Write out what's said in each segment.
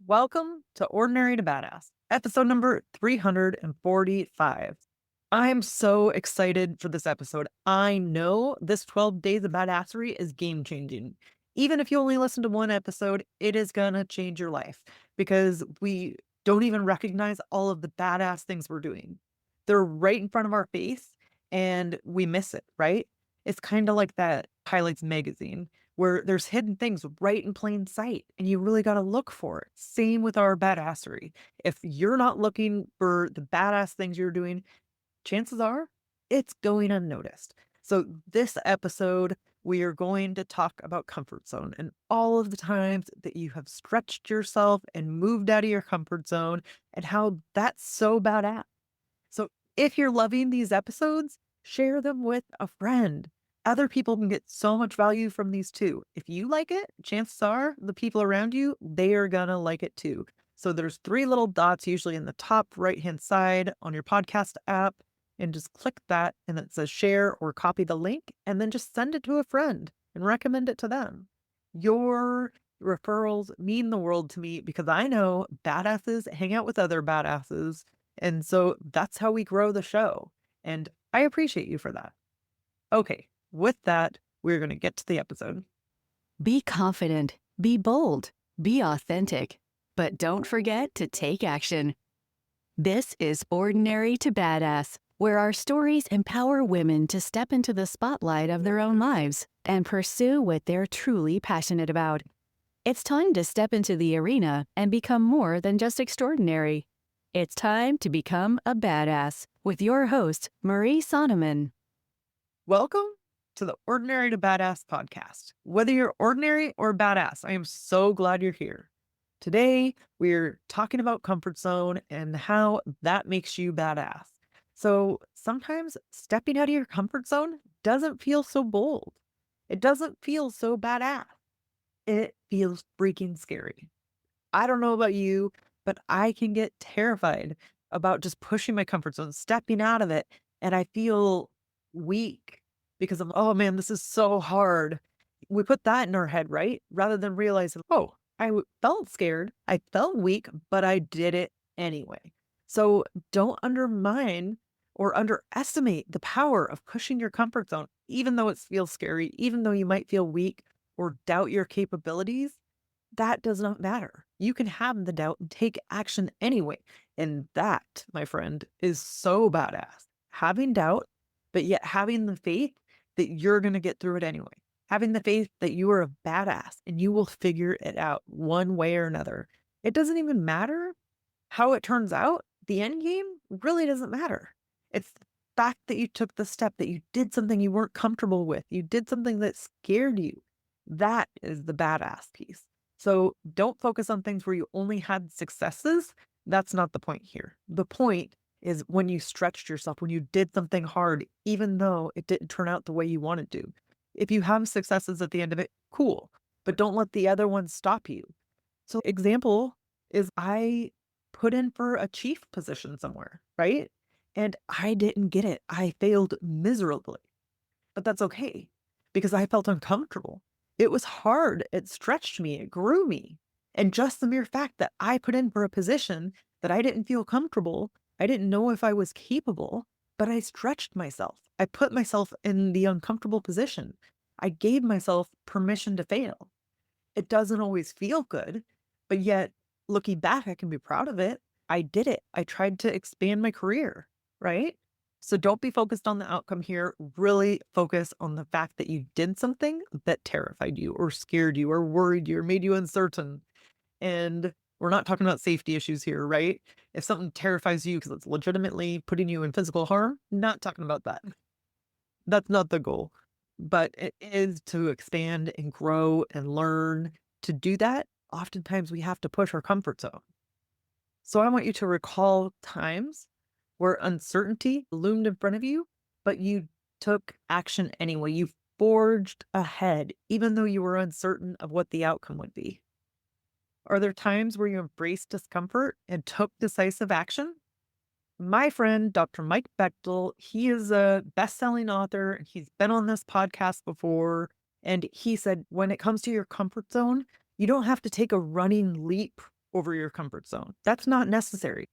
Welcome to Ordinary to Badass, episode number 345. I'm so excited for this episode. I know this 12 Days of Badassery is game changing. Even if you only listen to one episode, it is going to change your life because we don't even recognize all of the badass things we're doing. They're right in front of our face and we miss it, right? It's kind of like that highlights magazine where there's hidden things right in plain sight and you really got to look for it. Same with our badassery. If you're not looking for the badass things you're doing, chances are it's going unnoticed. So, this episode, we are going to talk about comfort zone and all of the times that you have stretched yourself and moved out of your comfort zone and how that's so badass. So, if you're loving these episodes, share them with a friend. Other people can get so much value from these too. If you like it, chances are the people around you, they are gonna like it too. So there's three little dots usually in the top right-hand side on your podcast app, and just click that and it says share or copy the link and then just send it to a friend and recommend it to them. Your referrals mean the world to me because I know badasses hang out with other badasses, and so that's how we grow the show. And I appreciate you for that. Okay, with that, we're going to get to the episode. Be confident, be bold, be authentic, but don't forget to take action. This is Ordinary to Badass, where our stories empower women to step into the spotlight of their own lives and pursue what they're truly passionate about. It's time to step into the arena and become more than just extraordinary. It's time to become a badass with your host, Marie Sonneman. Welcome to the Ordinary to Badass podcast. Whether you're ordinary or badass, I am so glad you're here. Today, we're talking about comfort zone and how that makes you badass. So sometimes stepping out of your comfort zone doesn't feel so bold. It doesn't feel so badass. It feels freaking scary. I don't know about you, but I can get terrified about just pushing my comfort zone, stepping out of it, and I feel weak because oh man, this is so hard. We put that in our head, right? Rather than realizing, oh, felt scared, I felt weak, but I did it anyway. So don't undermine or underestimate the power of pushing your comfort zone, even though it feels scary, even though you might feel weak or doubt your capabilities. That does not matter. You can have the doubt and take action anyway. And that, my friend, is so badass. Having doubt, but yet having the faith that you're going to get through it anyway. Having the faith that you are a badass and you will figure it out one way or another. It doesn't even matter how it turns out. The end game really doesn't matter. It's the fact that you took the step, that you did something you weren't comfortable with. You did something that scared you. That is the badass piece. So don't focus on things where you only had successes. That's not the point here. The point is when you stretched yourself, when you did something hard, even though it didn't turn out the way you wanted to. If you have successes at the end of it, cool, but don't let the other ones stop you. So example is I put in for a chief position somewhere, right? And I didn't get it. I failed miserably. But that's okay because I felt uncomfortable. It was hard. It stretched me. It grew me. And just the mere fact that I put in for a position that I didn't feel comfortable, I didn't know if I was capable, but I stretched myself. I put myself in the uncomfortable position. I gave myself permission to fail. It doesn't always feel good, but yet looking back, I can be proud of it. I did it. I tried to expand my career, right? So don't be focused on the outcome here. Really focus on the fact that you did something that terrified you or scared you or worried you or made you uncertain. And we're not talking about safety issues here, right? If something terrifies you because it's legitimately putting you in physical harm, not talking about that. That's not the goal. But it is to expand and grow and learn. To do that, oftentimes we have to push our comfort zone. So I want you to recall times where uncertainty loomed in front of you, but you took action anyway. You forged ahead, even though you were uncertain of what the outcome would be. Are there times where you embraced discomfort and took decisive action? My friend, Dr. Mike Bechtle, he is a best-selling author. He's been on this podcast before. And he said, when it comes to your comfort zone, you don't have to take a running leap over your comfort zone. That's not necessary.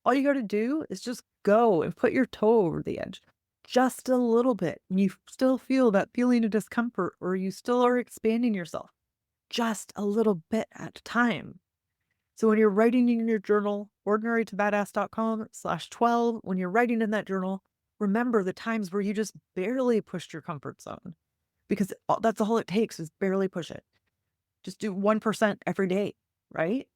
All you got to do is just go and put your toe over the edge just a little bit. And you still feel that feeling of discomfort, or you still are expanding yourself just a little bit at a time. So when you're writing in your journal, ordinarytobadass.com/12, when you're writing in that journal, remember the times where you just barely pushed your comfort zone, because that's all it takes is barely push it. Just do 1% every day, right?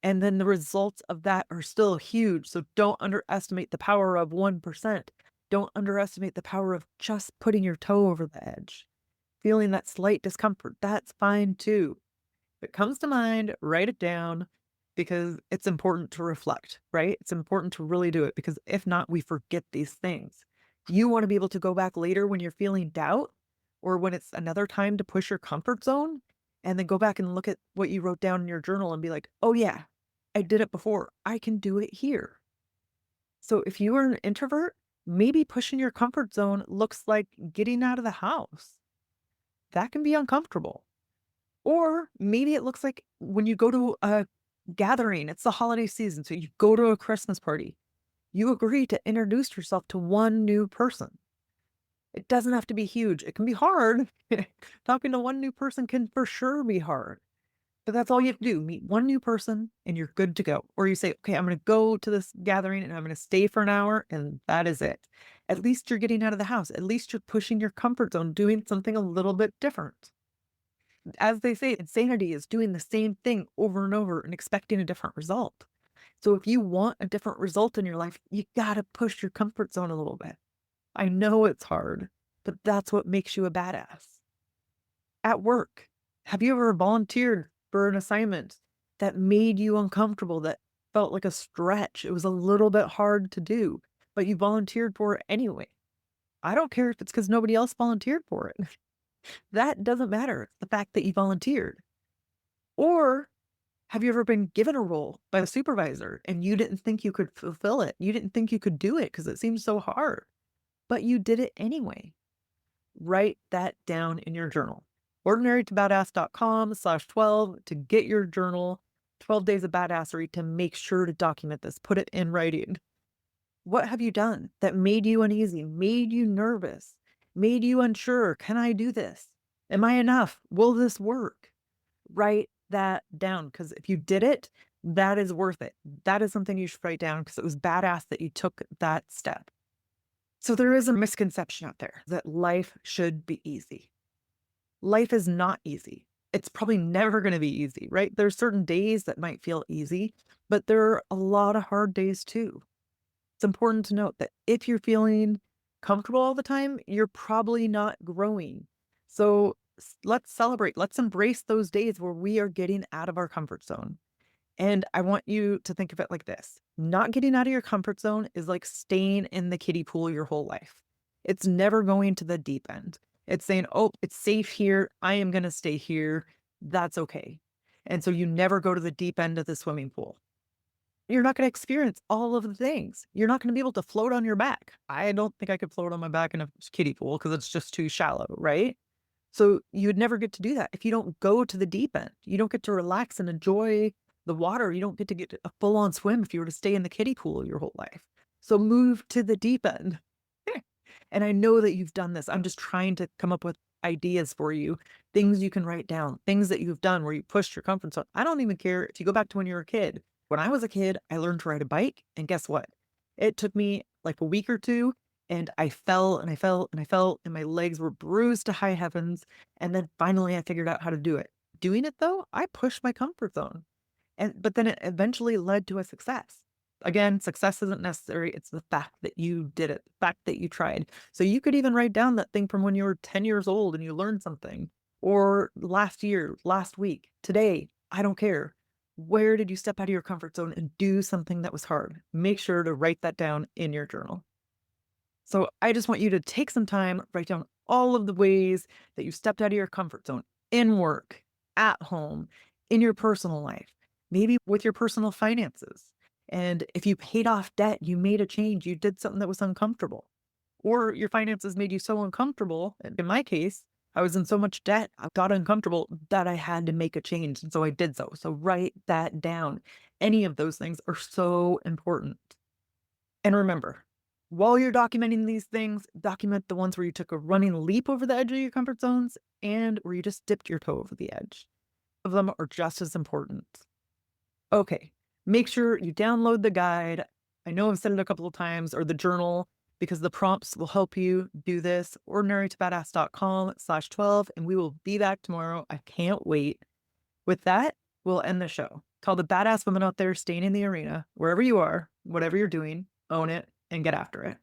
And then the results of that are still huge. So don't underestimate the power of 1%. Don't underestimate the power of just putting your toe over the edge. Feeling that slight discomfort, that's fine too. If it comes to mind, write it down, because it's important to reflect, right? It's important to really do it, because if not, we forget these things. You want to be able to go back later when you're feeling doubt, or when it's another time to push your comfort zone, and then go back and look at what you wrote down in your journal and be like, oh, yeah, I did it before. I can do it here. So if you are an introvert, maybe pushing your comfort zone looks like getting out of the house. That can be uncomfortable. Or maybe it looks like when you go to a gathering, it's the holiday season, so you go to a Christmas party, you agree to introduce yourself to one new person. It doesn't have to be huge. It can be hard. Talking to one new person can for sure be hard. But that's all you have to do. Meet one new person and you're good to go. Or you say, okay, I'm going to go to this gathering and I'm going to stay for an hour and that is it. At least you're getting out of the house. At least you're pushing your comfort zone, doing something a little bit different. As they say, insanity is doing the same thing over and over and expecting a different result. So if you want a different result in your life, you got to push your comfort zone a little bit. I know it's hard, but that's what makes you a badass. At work, have you ever volunteered for an assignment that made you uncomfortable, that felt like a stretch? It was a little bit hard to do, but you volunteered for it anyway. I don't care if it's because nobody else volunteered for it. That doesn't matter. It's the fact that you volunteered. Or have you ever been given a role by a supervisor and you didn't think you could fulfill it? You didn't think you could do it because it seemed so hard, but you did it anyway. Write that down in your journal. Ordinarytobadass.com/12 to get your journal, 12 Days of Badassery, to make sure to document this, put it in writing. What have you done that made you uneasy, made you nervous, made you unsure? Can I do this? Am I enough? Will this work? Write that down, because if you did it, that is worth it. That is something you should write down, because it was badass that you took that step. So there is a misconception out there that life should be easy. Life is not easy. It's probably never going to be easy, right? There's certain days that might feel easy, but there are a lot of hard days too. It's important to note that if you're feeling comfortable all the time, you're probably not growing. So let's celebrate. Let's embrace those days where we are getting out of our comfort zone. And I want you to think of it like this: not getting out of your comfort zone is like staying in the kiddie pool your whole life. It's never going to the deep end. It's saying, oh, it's safe here. I am going to stay here. That's okay. And so you never go to the deep end of the swimming pool. You're not going to experience all of the things. You're not going to be able to float on your back. I don't think I could float on my back in a kiddie pool because it's just too shallow, right? So you would never get to do that if you don't go to the deep end. You don't get to relax and enjoy the water. You don't get to get a full on swim if you were to stay in the kiddie pool your whole life. So move to the deep end. And I know that you've done this. I'm just trying to come up with ideas for you, things you can write down, things that you've done where you pushed your comfort zone. I don't even care if you go back to when you were a kid. When I was a kid, I learned to ride a bike. And guess what? It took me like a week or two, and I fell and I fell and I fell, and my legs were bruised to high heavens. And then finally I figured out how to do it. Doing it though, I pushed my comfort zone. But then it eventually led to a success. Again, success isn't necessary. It's the fact that you did it, the fact that you tried. So you could even write down that thing from when you were 10 years old and you learned something, or last year, last week, today, I don't care. Where did you step out of your comfort zone and do something that was hard? Make sure to write that down in your journal. So I just want you to take some time, write down all of the ways that you stepped out of your comfort zone in work, at home, in your personal life, maybe with your personal finances. And if you paid off debt, you made a change, you did something that was uncomfortable, or your finances made you so uncomfortable. In my case, I was in so much debt, I got uncomfortable that I had to make a change, and so I did so. So write that down. Any of those things are so important. And remember, while you're documenting these things, document the ones where you took a running leap over the edge of your comfort zones and where you just dipped your toe over the edge. Of them are just as important. Okay, make sure you download the guide. I know I've said it a couple of times, or the journal, because the prompts will help you do this. ordinarytobadass.com/12, and we will be back tomorrow. I can't wait. With that, we'll end the show. Tell the badass women out there staying in the arena, wherever you are, whatever you're doing, own it and get after it.